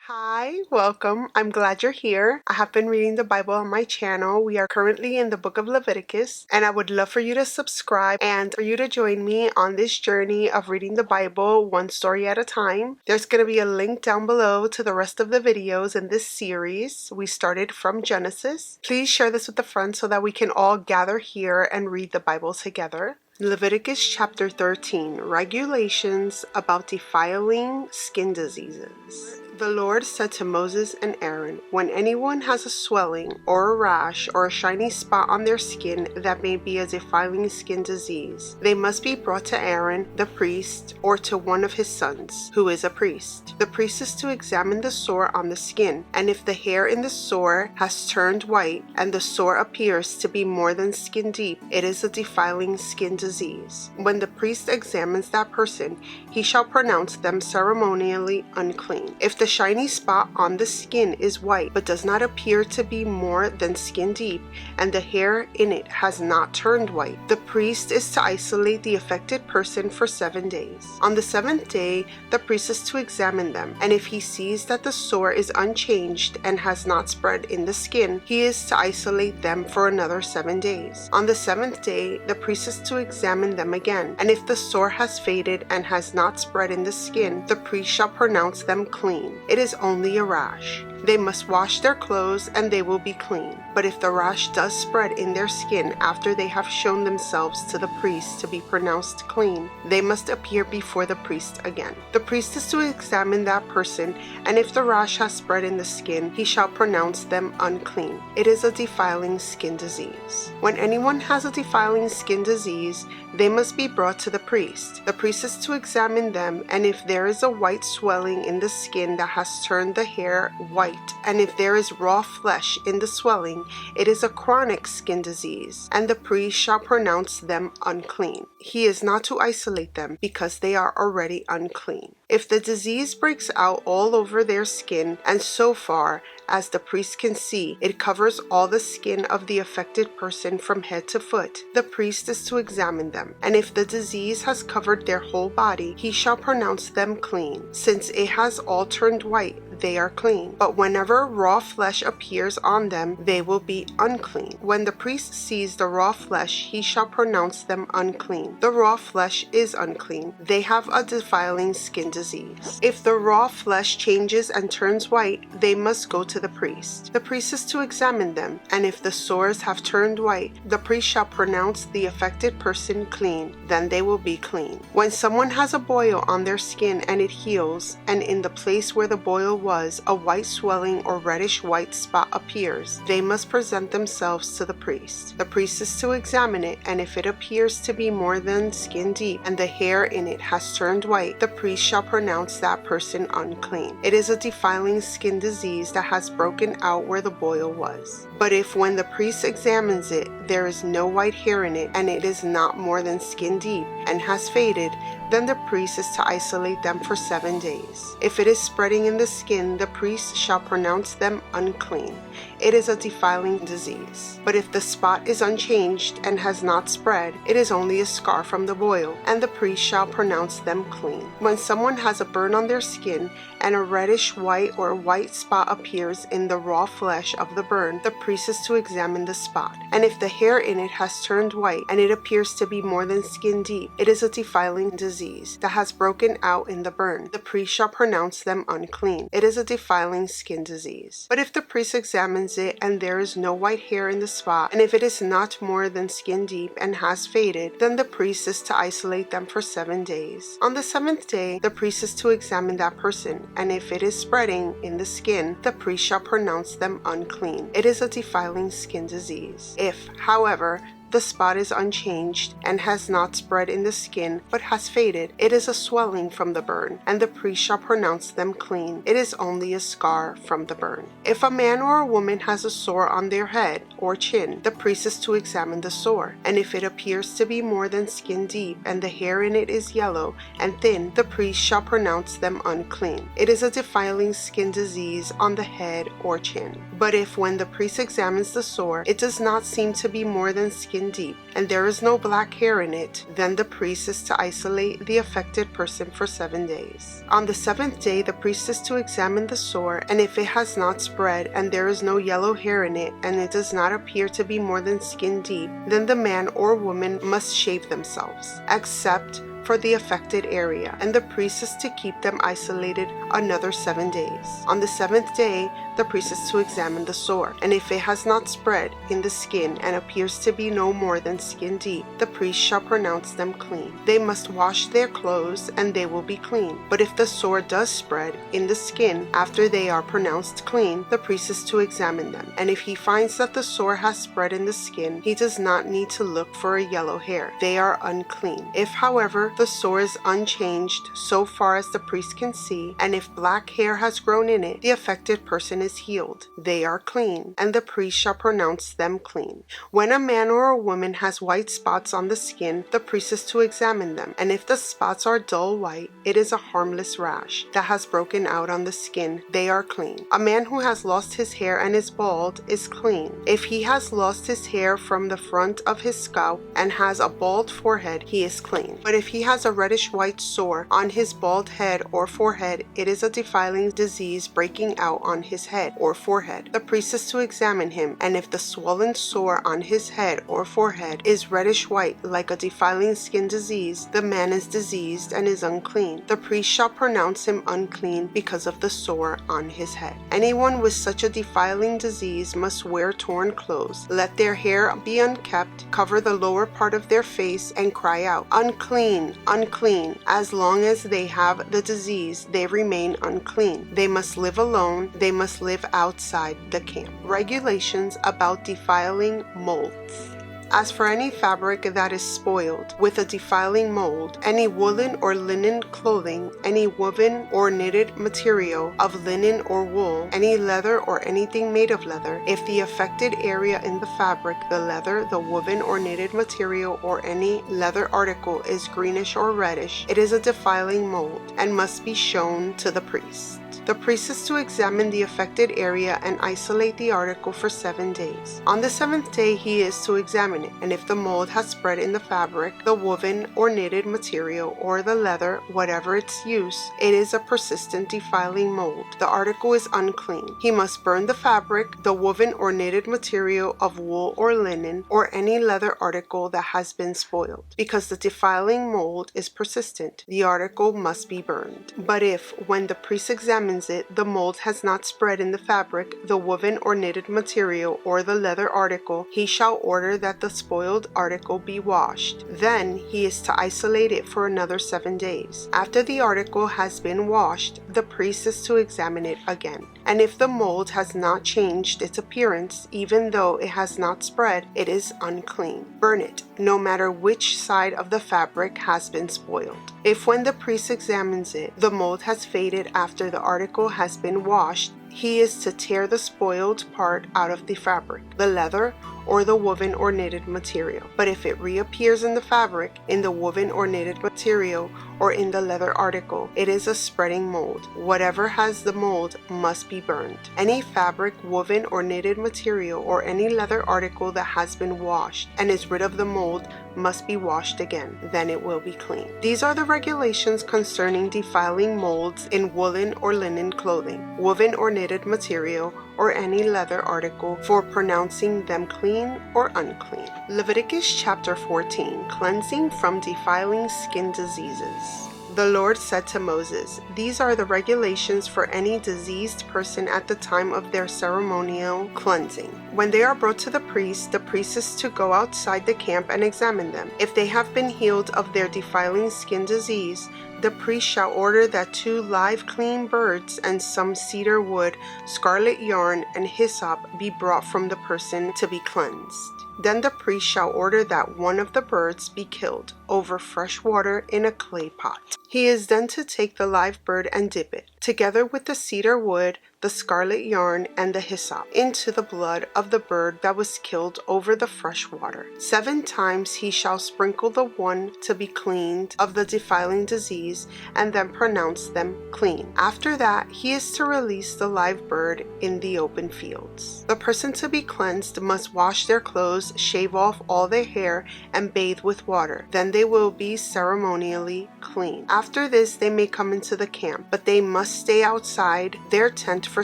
Hi, welcome. I'm glad you're here. I have been reading the Bible on my channel. We are currently in the book of Leviticus, and I would love for you to subscribe and for you to join me on this journey of reading the Bible one story at a time. There's going to be a link down below to the rest of the videos in this series. We started from Genesis. Please share this with a friend so that we can all gather here and read the Bible together. Leviticus chapter 13, regulations about defiling skin diseases. The Lord said to Moses and Aaron, when anyone has a swelling or a rash or a shiny spot on their skin that may be a defiling skin disease, they must be brought to Aaron, the priest, or to one of his sons, who is a priest. The priest is to examine the sore on the skin, and if the hair in the sore has turned white and the sore appears to be more than skin deep, it is a defiling skin disease. When the priest examines that person, he shall pronounce them ceremonially unclean. If the shiny spot on the skin is white but does not appear to be more than skin deep, and the hair in it has not turned white, the priest is to isolate the affected person for 7 days. On the 7th day, the priest is to examine them, and if he sees that the sore is unchanged and has not spread in the skin, he is to isolate them for another 7 days. On the 7th day, the priest is to examine them again, and if the sore has faded and has not spread in the skin, the priest shall pronounce them clean. It is only a rash. They must wash their clothes and they will be clean. But if the rash does spread in their skin after they have shown themselves to the priest to be pronounced clean, they must appear before the priest again. The priest is to examine that person, and if the rash has spread in the skin, he shall pronounce them unclean. It is a defiling skin disease. When anyone has a defiling skin disease, they must be brought to the priest. The priest is to examine them, and if there is a white swelling in the skin that has turned the hair white, and if there is raw flesh in the swelling, it is a chronic skin disease, and the priest shall pronounce them unclean. He is not to isolate them because they are already unclean. If the disease breaks out all over their skin, and so far as the priest can see, it covers all the skin of the affected person from head to foot, the priest is to examine them, and if the disease has covered their whole body, he shall pronounce them clean. Since it has all turned white, they are clean. But whenever raw flesh appears on them, they will be unclean. When the priest sees the raw flesh, he shall pronounce them unclean. The raw flesh is unclean. They have a defiling skin disease. If the raw flesh changes and turns white, they must go to the priest. The priest is to examine them, and if the sores have turned white, the priest shall pronounce the affected person clean. Then they will be clean. When someone has a boil on their skin and it heals, and in the place where the boil was, a white swelling or reddish white spot appears, they must present themselves to the priest. The priest is to examine it, and if it appears to be more than skin deep and the hair in it has turned white, the priest shall pronounce that person unclean. It is a defiling skin disease that has broken out where the boil was. But if when the priest examines it, there is no white hair in it, and it is not more than skin deep and has faded, then the priest is to isolate them for 7 days. If it is spreading in the skin, the priest shall pronounce them unclean. It is a defiling disease. But if the spot is unchanged and has not spread, it is only a scar from the boil, and the priest shall pronounce them clean. When someone has a burn on their skin, and a reddish white or white spot appears in the raw flesh of the burn, the priest is to examine the spot. And if the hair in it has turned white, and it appears to be more than skin deep, it is a defiling disease that has broken out in the burn. The priest shall pronounce them unclean. It is a defiling skin disease. But if the priest examines it, and there is no white hair in the spot, and if it is not more than skin deep and has faded, then the priest is to isolate them for 7 days. On the 7th day, the priest is to examine that person, and if it is spreading in the skin, the priest shall pronounce them unclean. It is a defiling skin disease. If, however, the spot is unchanged and has not spread in the skin but has faded, it is a swelling from the burn, and the priest shall pronounce them clean. It is only a scar from the burn. If a man or a woman has a sore on their head or chin, the priest is to examine the sore, and if it appears to be more than skin deep and the hair in it is yellow and thin, the priest shall pronounce them unclean. It is a defiling skin disease on the head or chin. But if when the priest examines the sore, it does not seem to be more than skin skin deep, and there is no black hair in it, then the priest is to isolate the affected person for 7 days. On the 7th day, the priest is to examine the sore, and if it has not spread, and there is no yellow hair in it, and it does not appear to be more than skin deep, then the man or woman must shave themselves, except for the affected area, and the priest is to keep them isolated another 7 days. On the 7th day, the priest is to examine the sore, and if it has not spread in the skin and appears to be no more than skin deep, the priest shall pronounce them clean. They must wash their clothes, and they will be clean. But if the sore does spread in the skin after they are pronounced clean, the priest is to examine them, and if he finds that the sore has spread in the skin, he does not need to look for a yellow hair. They are unclean. If, however, the sore is unchanged so far as the priest can see, and if black hair has grown in it, the affected person is healed. They are clean, and the priest shall pronounce them clean. When a man or a woman has white spots on the skin, the priest is to examine them, and if the spots are dull white, it is a harmless rash that has broken out on the skin. They are clean. A man who has lost his hair and is bald is clean. If he has lost his hair from the front of his scalp and has a bald forehead, he is clean. But if he has a reddish-white sore on his bald head or forehead, it is a defiling disease breaking out on his head or forehead. The priest is to examine him, and if the swollen sore on his head or forehead is reddish-white like a defiling skin disease, the man is diseased and is unclean. The priest shall pronounce him unclean because of the sore on his head. Anyone with such a defiling disease must wear torn clothes, let their hair be unkept, cover the lower part of their face, and cry out, "Unclean, unclean." As long as they have the disease, they remain unclean. They must live alone. They must live outside the camp. Regulations about defiling molds. As for any fabric that is spoiled with a defiling mold, any woolen or linen clothing, any woven or knitted material of linen or wool, any leather or anything made of leather, if the affected area in the fabric, the leather, the woven or knitted material, or any leather article is greenish or reddish, it is a defiling mold and must be shown to the priest. The priest is to examine the affected area and isolate the article for 7 days. On the 7th day, he is to examine it, and if the mold has spread in the fabric, the woven or knitted material, or the leather, whatever its use, it is a persistent defiling mold. The article is unclean. He must burn the fabric, the woven or knitted material of wool or linen, or any leather article that has been spoiled. Because the defiling mold is persistent, the article must be burned. But if, when the priest examines it, the mold has not spread in the fabric, the woven or knitted material, or the leather article, he shall order that the spoiled article be washed. Then he is to isolate it for another 7 days. After the article has been washed, the priest is to examine it again. And if the mold has not changed its appearance, even though it has not spread, it is unclean. Burn it, no matter which side of the fabric has been spoiled. If when the priest examines it, the mold has faded after the article has been washed, he is to tear the spoiled part out of the fabric, the leather, or the woven or knitted material. But if it reappears in the fabric, in the woven or knitted material, or in the leather article, it is a spreading mold. Whatever has the mold must be burned. Any fabric, woven or knitted material, or any leather article that has been washed and is rid of the mold must be washed again. Then it will be clean. These are the regulations concerning defiling molds in woolen or linen clothing, woven or knitted material, or any leather article, for pronouncing them clean or unclean. Leviticus chapter 14, cleansing from defiling skin diseases. The Lord said to Moses, "These are the regulations for any diseased person at the time of their ceremonial cleansing. When they are brought to the priest is to go outside the camp and examine them. If they have been healed of their defiling skin disease, the priest shall order that 2 live clean birds and some cedar wood, scarlet yarn, and hyssop be brought from the person to be cleansed. Then the priest shall order that one of the birds be killed over fresh water in a clay pot. He is then to take the live bird and dip it, together with the cedar wood, the scarlet yarn, and the hyssop, into the blood of the bird that was killed over the fresh water. 7 times he shall sprinkle the one to be cleaned of the defiling disease, and then pronounce them clean. After that, he is to release the live bird in the open fields. The person to be cleansed must wash their clothes, shave off all their hair, and bathe with water. Then they will be ceremonially clean. After this, they may come into the camp, but they must stay outside their tent for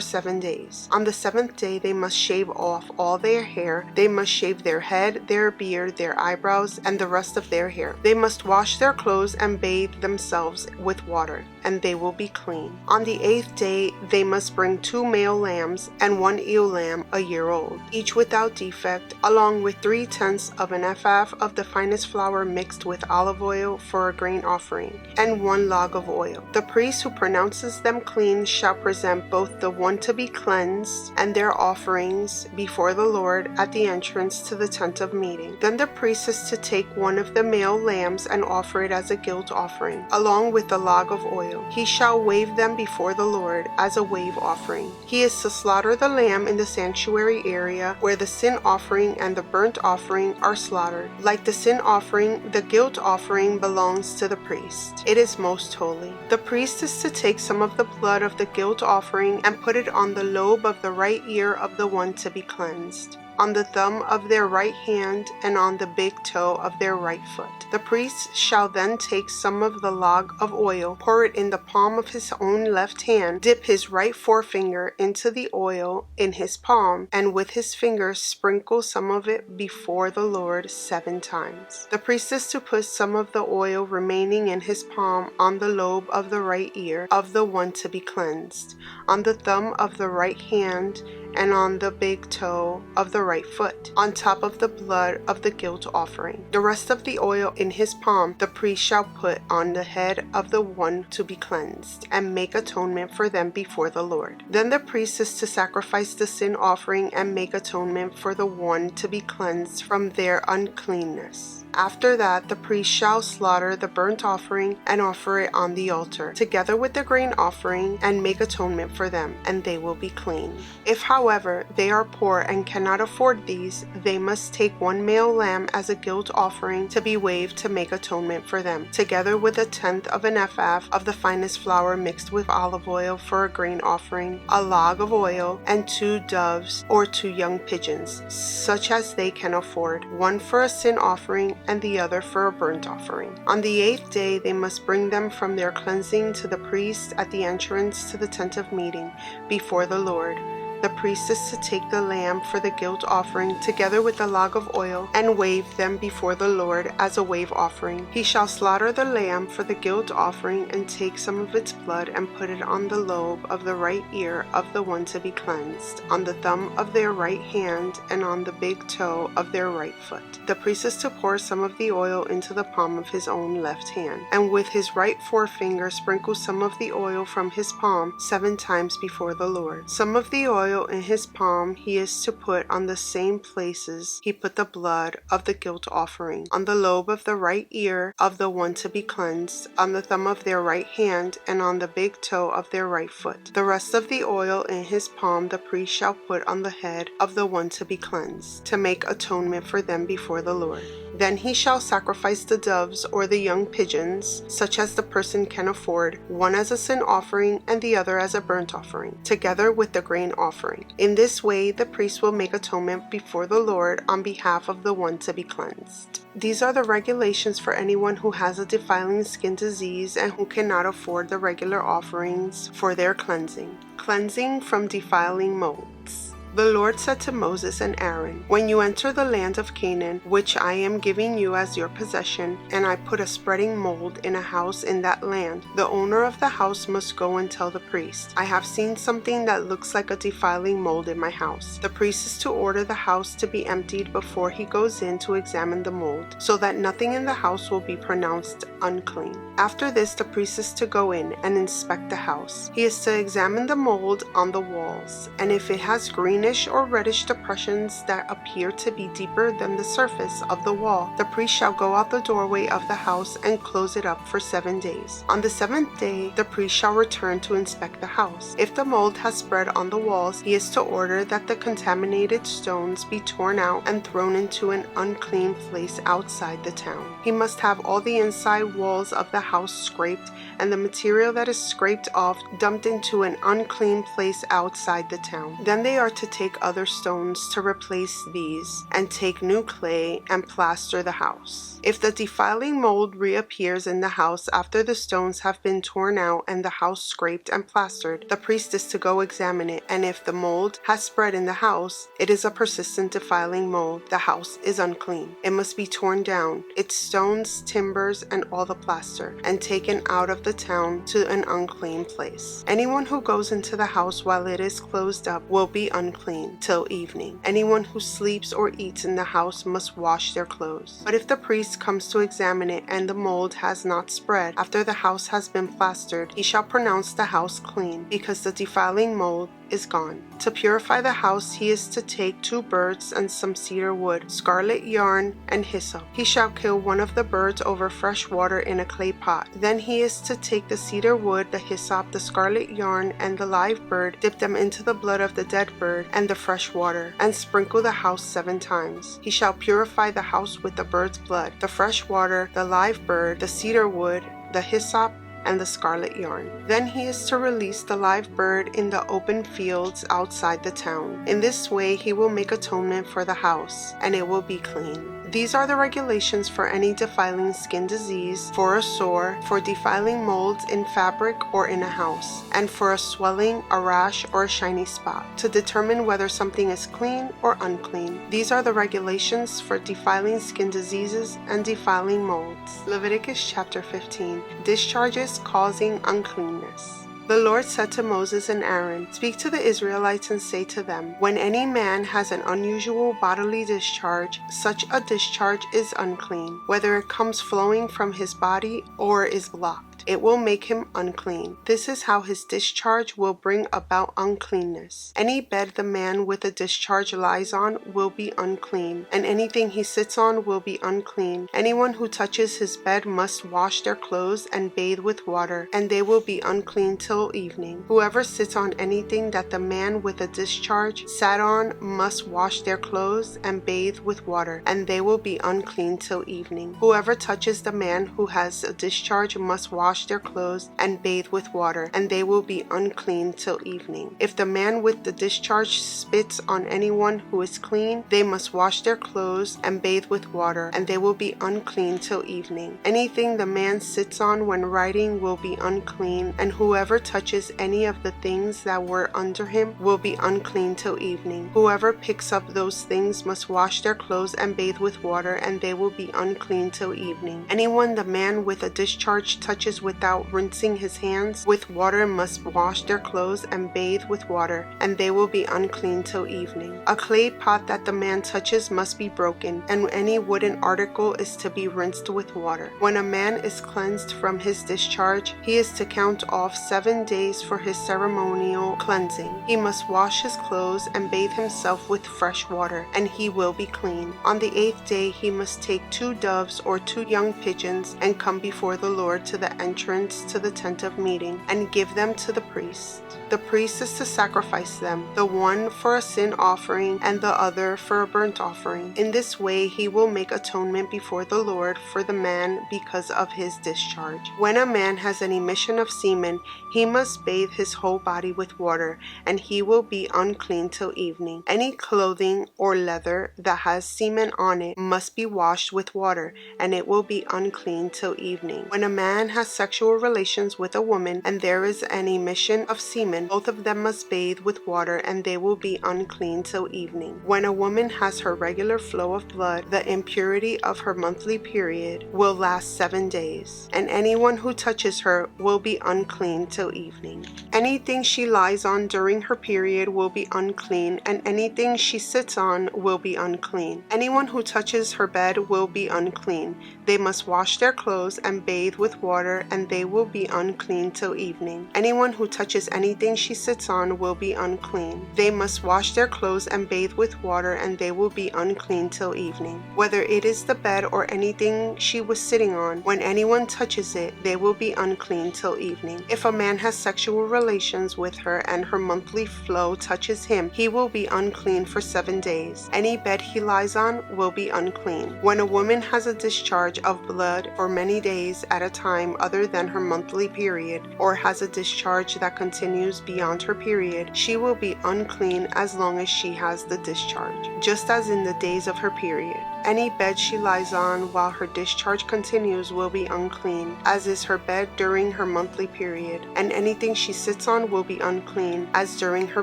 7 days. On the 7th day, they must shave off all their hair. They must shave their head, their beard, their eyebrows, and the rest of their hair. They must wash their clothes and bathe themselves with water, and they will be clean. On the 8th day, they must bring 2 male lambs and 1 ewe lamb a year old, each without defect, along with 3/10 of an ephah of the finest flour mixed with olive oil for a grain offering, and 1 log of oil. The priest who pronounces them clean shall present both the one to be cleansed and their offerings before the Lord at the entrance to the tent of meeting. Then the priest is to take one of the male lambs and offer it as a guilt offering, along with the log of oil. He shall wave them before the Lord as a wave offering. He is to slaughter the lamb in the sanctuary area where the sin offering and the burnt offering are slaughtered. Like the sin offering, the guilt offering belongs to the priest. It is most holy. The priest is to take some of the blood of the guilt offering and put it on the lobe of the right ear of the one to be cleansed, on the thumb of their right hand, and on the big toe of their right foot. The priest shall then take some of the log of oil, pour it in the palm of his own left hand, dip his right forefinger into the oil in his palm, and with his fingers sprinkle some of it before the Lord 7 times. The priest is to put some of the oil remaining in his palm on the lobe of the right ear of the one to be cleansed, on the thumb of the right hand, and on the big toe of the right foot, on top of the blood of the guilt offering. The rest of the oil in his palm the priest shall put on the head of the one to be cleansed, and make atonement for them before the Lord. Then the priest is to sacrifice the sin offering and make atonement for the one to be cleansed from their uncleanness. After that, the priest shall slaughter the burnt offering and offer it on the altar, together with the grain offering, and make atonement for them, and they will be clean. If, however, they are poor and cannot afford these, they must take 1 male lamb as a guilt offering to be waved to make atonement for them, together with 1/10 of an ephah of the finest flour mixed with olive oil for a grain offering, a log of oil, and 2 doves or 2 young pigeons, such as they can afford, 1 for a sin offering and the other for a burnt offering. On the 8th day they must bring them from their cleansing to the priest at the entrance to the tent of meeting before the Lord. The priest is to take the lamb for the guilt offering together with the log of oil and wave them before the Lord as a wave offering. He shall slaughter the lamb for the guilt offering and take some of its blood and put it on the lobe of the right ear of the one to be cleansed, on the thumb of their right hand, and on the big toe of their right foot. The priest is to pour some of the oil into the palm of his own left hand, and with his right forefinger sprinkle some of the oil from his palm 7 times before the Lord. Some of the oil in his palm he is to put on the same places he put the blood of the guilt offering, on the lobe of the right ear of the one to be cleansed, on the thumb of their right hand, and on the big toe of their right foot. The rest of the oil in his palm the priest shall put on the head of the one to be cleansed, to make atonement for them before the Lord. Then he shall sacrifice the doves or the young pigeons, such as the person can afford, one as a sin offering and the other as a burnt offering, together with the grain offering. In this way the priest will make atonement before the Lord on behalf of the one to be cleansed. These are the regulations for anyone who has a defiling skin disease and who cannot afford the regular offerings for their cleansing. Cleansing from defiling molds. The Lord said to Moses and Aaron, "When you enter the land of Canaan, which I am giving you as your possession, and I put a spreading mold in a house in that land, the owner of the house must go and tell the priest, 'I have seen something that looks like a defiling mold in my house.' The priest is to order the house to be emptied before he goes in to examine the mold, so that nothing in the house will be pronounced unclean. After this, the priest is to go in and inspect the house. He is to examine the mold on the walls, and if it has green greenish or reddish depressions that appear to be deeper than the surface of the wall, the priest shall go out the doorway of the house and close it up for 7 days. On the 7th day, the priest shall return to inspect the house. If the mold has spread on the walls, he is to order that the contaminated stones be torn out and thrown into an unclean place outside the town. He must have all the inside walls of the house scraped, and the material that is scraped off dumped into an unclean place outside the town. Then they are to take other stones to replace these, and take new clay and plaster the house. If the defiling mold reappears in the house after the stones have been torn out and the house scraped and plastered, the priest is to go examine it, and if the mold has spread in the house, it is a persistent defiling mold. The house is unclean. It must be torn down, its stones, timbers, and all the plaster, and taken out of the town to an unclean place. Anyone who goes into the house while it is closed up will be unclean till evening. Anyone who sleeps or eats in the house must wash their clothes. But if the priest comes to examine it and the mold has not spread after the house has been plastered, he shall pronounce the house clean, because the defiling mold is gone. To purify the house, he is to take 2 birds and some cedar wood, scarlet yarn, and hyssop. He shall kill one of the birds over fresh water in a clay pot. Then he is to take the cedar wood, the hyssop, the scarlet yarn, and the live bird, dip them into the blood of the dead bird and the fresh water, and sprinkle the house 7 times. He shall purify the house with the bird's blood, the fresh water, the live bird, the cedar wood, the hyssop, and the scarlet yarn. Then he is to release the live bird in the open fields outside the town. In this way he will make atonement for the house, and it will be clean. These are the regulations for any defiling skin disease, for a sore, for defiling molds in fabric or in a house, and for a swelling, a rash, or a shiny spot, to determine whether something is clean or unclean. These are the regulations for defiling skin diseases and defiling molds. Leviticus chapter 15. Discharges causing uncleanness. The Lord said to Moses and Aaron, "Speak to the Israelites and say to them, when any man has an unusual bodily discharge, such a discharge is unclean, whether it comes flowing from his body or is blocked. It will make him unclean. This is how his discharge will bring about uncleanness. Any bed the man with a discharge lies on will be unclean, and anything he sits on will be unclean. Anyone who touches his bed must wash their clothes and bathe with water, and they will be unclean till evening. Whoever sits on anything that the man with a discharge sat on must wash their clothes and bathe with water, and they will be unclean till evening. Whoever touches the man who has a discharge must wash their clothes and bathe with water, and they will be unclean till evening. If the man with the discharge spits on anyone who is clean, they must wash their clothes and bathe with water, and they will be unclean till evening. Anything the man sits on when riding will be unclean, and whoever touches any of the things that were under him will be unclean till evening. Whoever picks up those things must wash their clothes and bathe with water, and they will be unclean till evening. Anyone the man with a discharge touches without rinsing his hands with water must wash their clothes and bathe with water, and they will be unclean till evening. A clay pot that the man touches must be broken, and any wooden article is to be rinsed with water. When a man is cleansed from his discharge, he is to count off 7 days for his ceremonial cleansing. He must wash his clothes and bathe himself with fresh water, and he will be clean. On the 8th day he must take 2 doves or 2 young pigeons and come before the Lord to the entrance to the tent of meeting, and give them to the priest. The priest is to sacrifice them, the one for a sin offering and the other for a burnt offering. In this way he will make atonement before the Lord for the man because of his discharge. When a man has an emission of semen, he must bathe his whole body with water, and he will be unclean till evening. Any clothing or leather that has semen on it must be washed with water, and it will be unclean till evening. When a man has sexual relations with a woman and there is an emission of semen, both of them must bathe with water, and they will be unclean till evening. When a woman has her regular flow of blood, the impurity of her monthly period will last 7 days, and anyone who touches her will be unclean till evening. Anything she lies on during her period will be unclean, and anything she sits on will be unclean. Anyone who touches her bed will be unclean. They must wash their clothes and bathe with water, and they will be unclean till evening. Anyone who touches anything she sits on will be unclean. They must wash their clothes and bathe with water, and they will be unclean till evening. Whether it is the bed or anything she was sitting on, when anyone touches it, they will be unclean till evening. If a man has sexual relations with her and her monthly flow touches him, he will be unclean for 7 days. Any bed he lies on will be unclean. When a woman has a discharge of blood for many days at a time other than her monthly period, or has a discharge that continues beyond her period, she will be unclean as long as she has the discharge, just as in the days of her period. Any bed she lies on while her discharge continues will be unclean, as is her bed during her monthly period, and anything she sits on will be unclean, as during her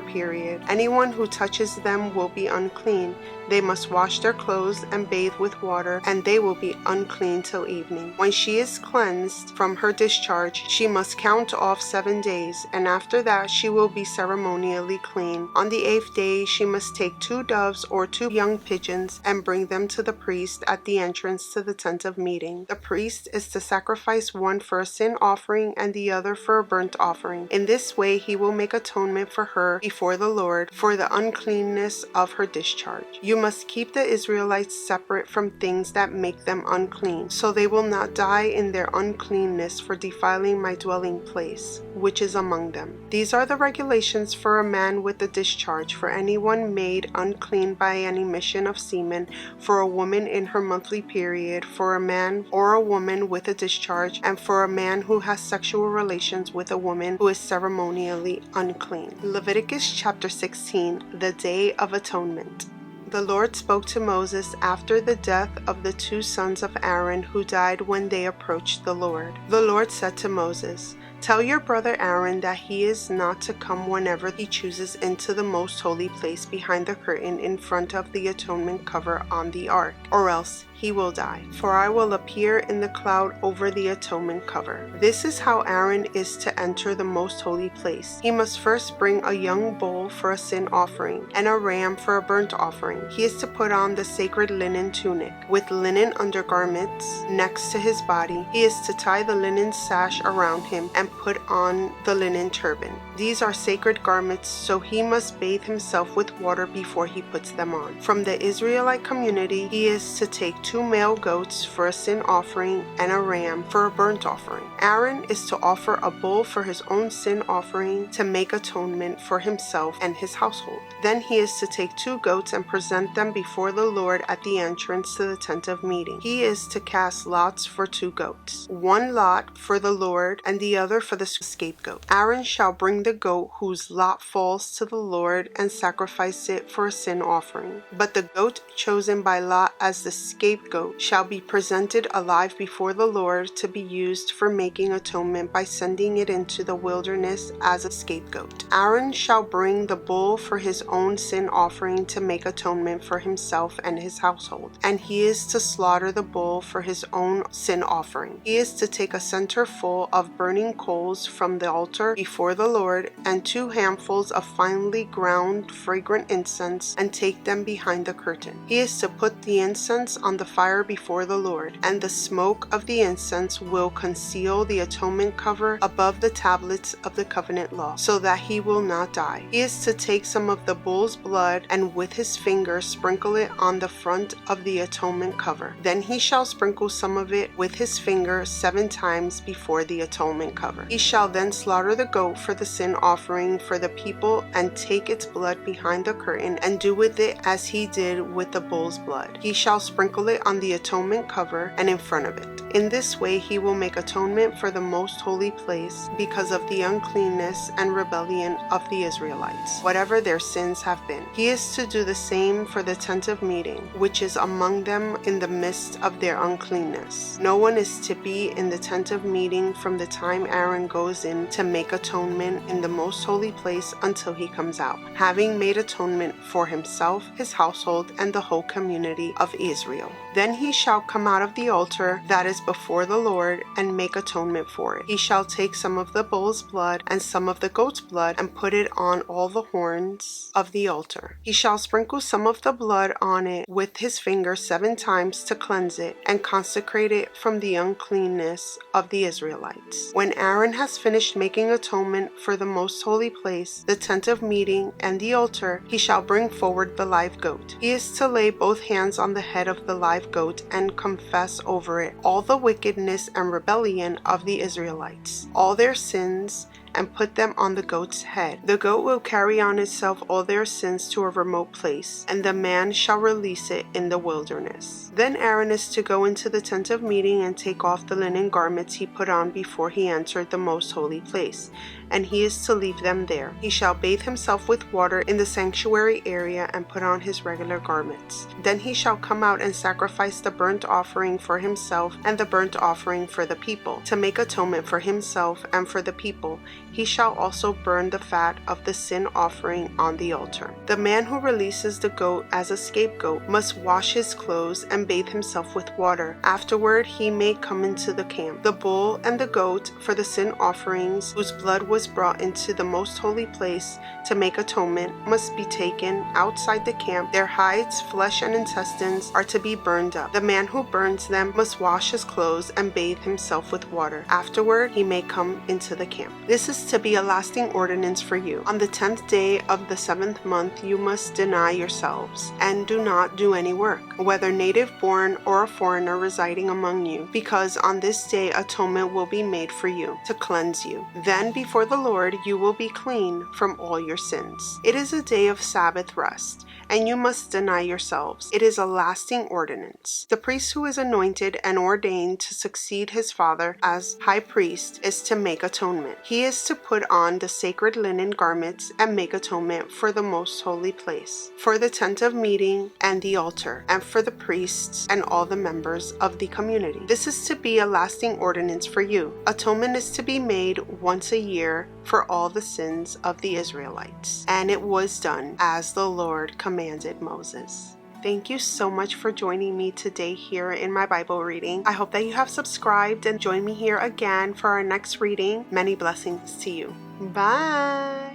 period. Anyone who touches them will be unclean. They must wash their clothes and bathe with water, and they will be unclean till evening. When she is cleansed from her discharge, she must count off 7 days, and after that she will be ceremonially clean. On the 8th day she must take 2 doves or 2 young pigeons and bring them to the priest at the entrance to the tent of meeting. The priest is to sacrifice one for a sin offering and the other for a burnt offering. In this way he will make atonement for her before the Lord for the uncleanness of her discharge. You must keep the Israelites separate from things that make them unclean, so they will not die in their uncleanness for defiling my dwelling place, which is among them. These are the regulations for a man with a discharge, for anyone made unclean by an emission of semen, for a woman in her monthly period, for a man or a woman with a discharge, and for a man who has sexual relations with a woman who is ceremonially unclean. Leviticus chapter 16, the Day of Atonement. The Lord spoke to Moses after the death of the 2 sons of Aaron who died when they approached the Lord. The Lord said to Moses, "Tell your brother Aaron that he is not to come whenever he chooses into the most holy place behind the curtain in front of the atonement cover on the ark, or else he will die. For I will appear in the cloud over the atonement cover." This is how Aaron is to enter the most holy place. He must first bring a young bull for a sin offering and a ram for a burnt offering. He is to put on the sacred linen tunic with linen undergarments next to his body. He is to tie the linen sash around him and put on the linen turban. These are sacred garments, so he must bathe himself with water before he puts them on. From the Israelite community, he is to take 2 male goats for a sin offering and a ram for a burnt offering. Aaron is to offer a bull for his own sin offering to make atonement for himself and his household. Then he is to take 2 goats and present them before the Lord at the entrance to the tent of meeting. He is to cast lots for 2 goats, 1 lot for the Lord and the other for the scapegoat. Aaron shall bring the goat whose lot falls to the Lord and sacrifice it for a sin offering. But the goat chosen by lot as the scapegoat shall be presented alive before the Lord to be used for making atonement by sending it into the wilderness as a scapegoat. Aaron shall bring the bull for his own sin offering to make atonement for himself and his household, and he is to slaughter the bull for his own sin offering. He is to take a center full of burning coals from the altar before the Lord and 2 handfuls of finely ground fragrant incense and take them behind the curtain. He is to put the incense on the fire before the Lord, and the smoke of the incense will conceal the atonement cover above the tablets of the covenant law, so that he will not die. He is to take some of the bull's blood and with his finger sprinkle it on the front of the atonement cover. Then he shall sprinkle some of it with his finger 7 times before the atonement cover. He shall then slaughter the goat for the sin offering for the people and take its blood behind the curtain and do with it as he did with the bull's blood. He shall sprinkle it on the atonement cover and in front of it. In this way he will make atonement for the most holy place because of the uncleanness and rebellion of the Israelites, whatever their sins have been. He is to do the same for the tent of meeting, which is among them in the midst of their uncleanness. No one is to be in the tent of meeting from the time Aaron goes in to make atonement in the most holy place until he comes out, having made atonement for himself, his household, and the whole community of Israel. Then he shall come out of the altar that is before the Lord and make atonement for it. He shall take some of the bull's blood and some of the goat's blood and put it on all the horns of the altar. He shall sprinkle some of the blood on it with his finger 7 times to cleanse it and consecrate it from the uncleanness of the Israelites. When Aaron has finished making atonement for the most holy place, the tent of meeting, and the altar, he shall bring forward the live goat. He is to lay both hands on the head of the live goat and confess over it all the wickedness and rebellion of the Israelites, all their sins, and put them on the goat's head. The goat will carry on itself all their sins to a remote place, and the man shall release it in the wilderness. Then Aaron is to go into the tent of meeting and take off the linen garments he put on before he entered the most holy place, and he is to leave them there. He shall bathe himself with water in the sanctuary area and put on his regular garments. Then he shall come out and sacrifice the burnt offering for himself and the burnt offering for the people. To make atonement for himself and for the people, he shall also burn the fat of the sin offering on the altar. The man who releases the goat as a scapegoat must wash his clothes and bathe himself with water. Afterward he may come into the camp. The bull and the goat for the sin offerings, whose blood was brought into the most holy place to make atonement, must be taken outside the camp. Their hides, flesh, and intestines are to be burned up. The man who burns them must wash his clothes and bathe himself with water. Afterward he may come into the camp. This is to be a lasting ordinance for you. On the 10th day of the 7th month you must deny yourselves, and do not do any work, whether native born or a foreigner residing among you, because on this day atonement will be made for you, to cleanse you. Then before the Lord you will be clean from all your sins. It is a day of Sabbath rest, and you must deny yourselves. It is a lasting ordinance. The priest who is anointed and ordained to succeed his father as high priest is to make atonement. He is to put on the sacred linen garments and make atonement for the most holy place, for the tent of meeting and the altar, and for the priests and all the members of the community. This is to be a lasting ordinance for you. Atonement is to be made once a year for all the sins of the Israelites. And it was done as the Lord commanded Moses. Thank you so much for joining me today here in my Bible reading. I hope that you have subscribed and join me here again for our next reading. Many blessings to you. Bye!